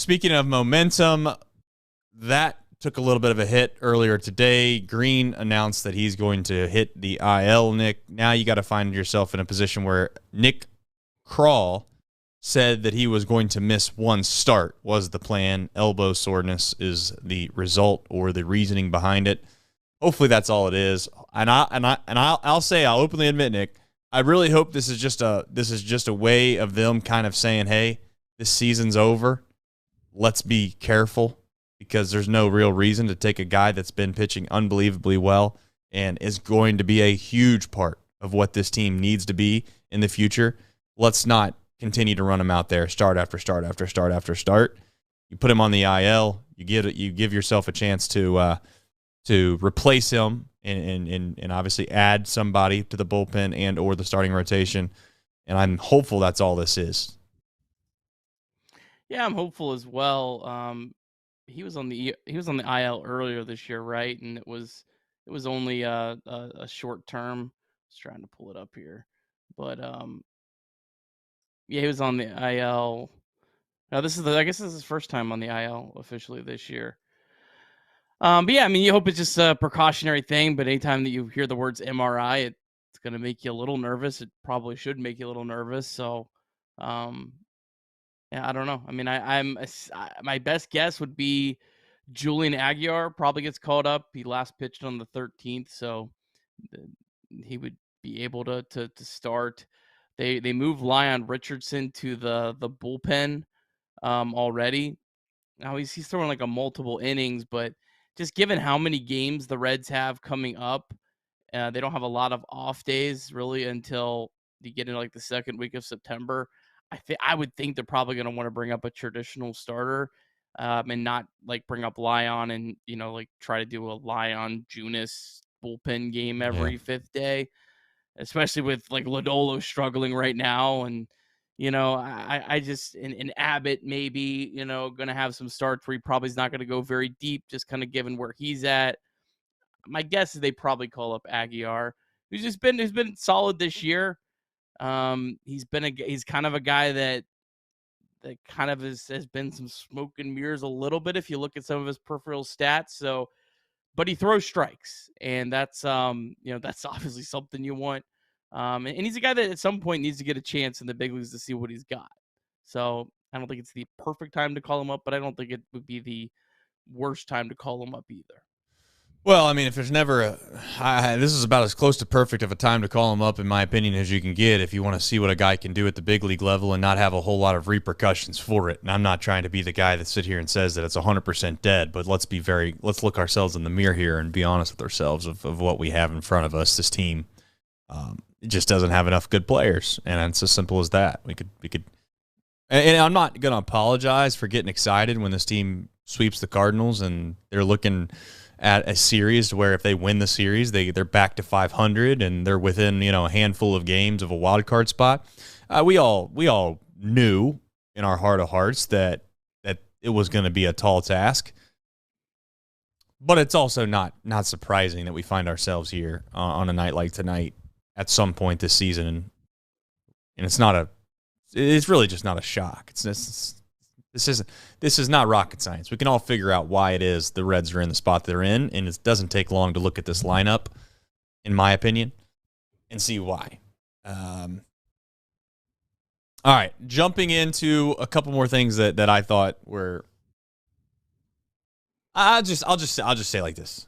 speaking of momentum, that took a little bit of a hit earlier today. Greene announced that he's going to hit the IL, Nick. Now you got to find yourself in a position where Nick Krall said that he was going to miss one start, was the plan. Elbow soreness is the result or the reasoning behind it. Hopefully that's all it is. And I'll say, I'll openly admit, Nick, I really hope this is just a way of them kind of saying, hey, this season's over. Let's be careful, because there's no real reason to take a guy that's been pitching unbelievably well and is going to be a huge part of what this team needs to be in the future. Let's not continue to run him out there start after start after start after start. You put him on the IL, you give yourself a chance to replace him and obviously add somebody to the bullpen and or the starting rotation. And I'm hopeful that's all this is. Yeah, I'm hopeful as well. He was on the IL earlier this year, right? And it was only a short term. I was trying to pull it up here, but yeah, he was on the IL. Now I guess this is his first time on the IL officially this year. But yeah, I mean, you hope it's just a precautionary thing. But anytime that you hear the words MRI, it's going to make you a little nervous. It probably should make you a little nervous. So, yeah, I don't know. I mean, my best guess would be Julian Aguilar probably gets called up. He last pitched on the 13th, so he would be able to start. They moved Lyon Richardson to the bullpen already. Now he's throwing like a multiple innings, but just given how many games the Reds have coming up, they don't have a lot of off days really until you get into like the second week of September. I would think they're probably going to want to bring up a traditional starter and not like bring up Lyon and, like try to do a Lyon Junis bullpen game every fifth day, especially with like Lodolo struggling right now. And, I just, in Abbott maybe, going to have some starts where he probably is not going to go very deep, just kind of given where he's at. My guess is they probably call up Aguilar, who's been solid this year. He's kind of a guy that kind of has been some smoke and mirrors a little bit if you look at some of his peripheral stats. So, but he throws strikes, and that's that's obviously something you want. And he's a guy that at some point needs to get a chance in the big leagues to see what he's got. So I don't think it's the perfect time to call him up, but I don't think it would be the worst time to call him up either. Well, I mean, if there's never this is about as close to perfect of a time to call him up, in my opinion, as you can get if you want to see what a guy can do at the big league level and not have a whole lot of repercussions for it. And I'm not trying to be the guy that sit here and says that it's 100% dead, but let's look ourselves in the mirror here and be honest with ourselves of what we have in front of us. This team it just doesn't have enough good players, and it's as simple as that. We could, and I'm not going to apologize for getting excited when this team sweeps the Cardinals and they're looking at a series where if they win the series, they're back to 500 and they're within a handful of games of a wild card spot. We all knew in our heart of hearts that it was going to be a tall task, but it's also not surprising that we find ourselves here on a night like tonight at some point this season, and it's really just not a shock. This is not rocket science. We can all figure out why it is the Reds are in the spot they're in, and it doesn't take long to look at this lineup, in my opinion, and see why. All right, jumping into a couple more things that I thought were. I'll just say it like this.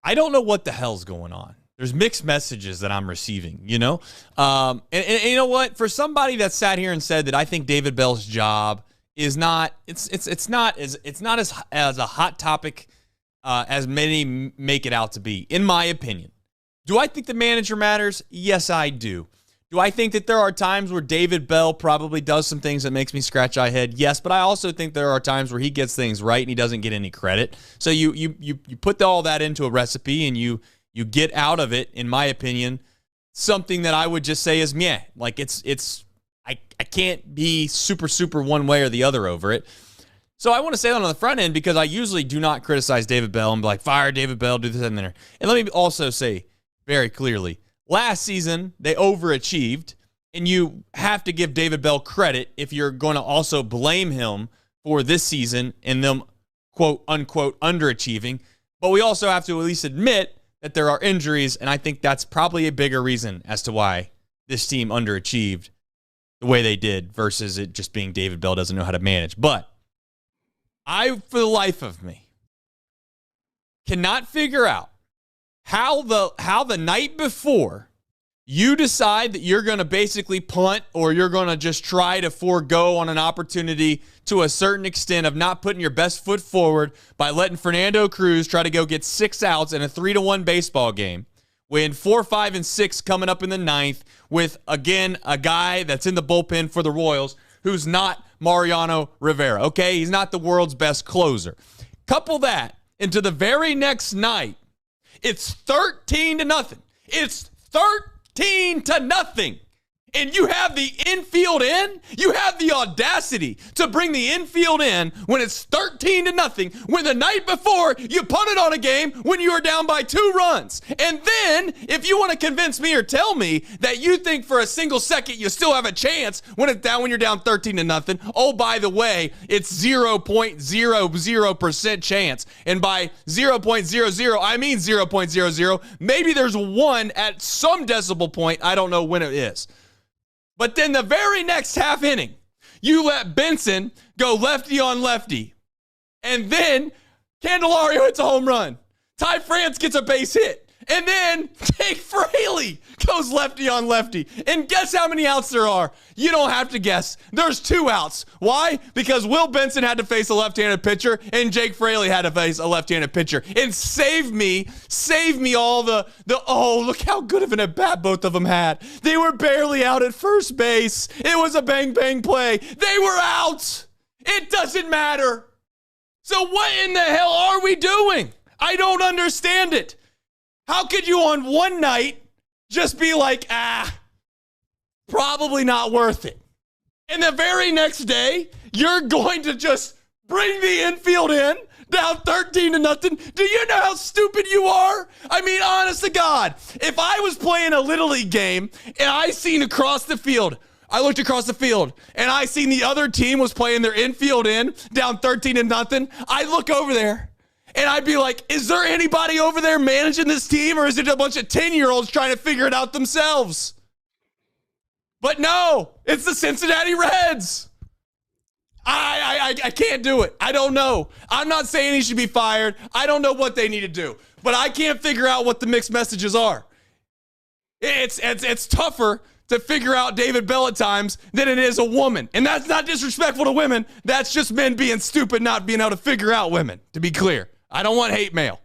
I don't know what the hell's going on. There's mixed messages that I'm receiving, and you know what? For somebody that sat here and said that I think David Bell's job is not, it's not as a hot topic as many make it out to be, in my opinion. Do I think the manager matters? Yes, I do. Do I think that there are times where David Bell probably does some things that makes me scratch my head? Yes, but I also think there are times where he gets things right and he doesn't get any credit. So you put all that into a recipe and you get out of it, in my opinion, something that I would just say is meh. Like I can't be super one way or the other over it. So I want to say that on the front end because I usually do not criticize David Bell and be like, fire David Bell, do this and there. And let me also say very clearly, last season they overachieved, and you have to give David Bell credit if you're going to also blame him for this season and them, quote unquote, underachieving. But we also have to at least admit that there are injuries, and I think that's probably a bigger reason as to why this team underachieved the way they did versus it just being David Bell doesn't know how to manage. But I, for the life of me, cannot figure out how the night before you decide that you're going to basically punt or you're going to just try to forego on an opportunity to a certain extent of not putting your best foot forward by letting Fernando Cruz try to go get 6 outs in a 3-1 baseball game when 4, 5, and 6 coming up in the 9th with, again, a guy that's in the bullpen for the Royals who's not Mariano Rivera, okay? He's not the world's best closer. Couple that into the very next night, it's 13-0. It's 13-0. And you have the infield in? You have the audacity to bring the infield in when it's 13-0, when the night before you punted on a game when you were down by 2 runs. And then, if you want to convince me or tell me that you think for a single second you still have a chance when you're down 13-0, oh, by the way, it's 0.00% chance. And by 0.00, I mean 0.00. Maybe there's 1 at some decimal point. I don't know when it is. But then the very next half inning, you let Benson go lefty on lefty. And then Candelario hits a home run. Ty France gets a base hit. And then Jake Fraley goes lefty on lefty. And guess how many outs there are? You don't have to guess. There's 2 outs. Why? Because Will Benson had to face a left-handed pitcher and Jake Fraley had to face a left-handed pitcher. And save me all the oh, look how good of an at-bat both of them had. They were barely out at first base. It was a bang-bang play. They were out. It doesn't matter. So what in the hell are we doing? I don't understand it. How could you on one night just be like, probably not worth it? And the very next day, you're going to just bring the infield in, down 13-0. Do you know how stupid you are? I mean, honest to God, if I was playing a Little League game and I seen across the field, I looked across the field and I seen the other team was playing their infield in, down 13-0, I'd look over there. And I'd be like, is there anybody over there managing this team, or is it a bunch of 10-year-olds trying to figure it out themselves? But no, it's the Cincinnati Reds. I can't do it. I don't know. I'm not saying he should be fired. I don't know what they need to do. But I can't figure out what the mixed messages are. It's tougher to figure out David Bell at times than it is a woman. And that's not disrespectful to women. That's just men being stupid, not being able to figure out women, to be clear. I don't want hate mail.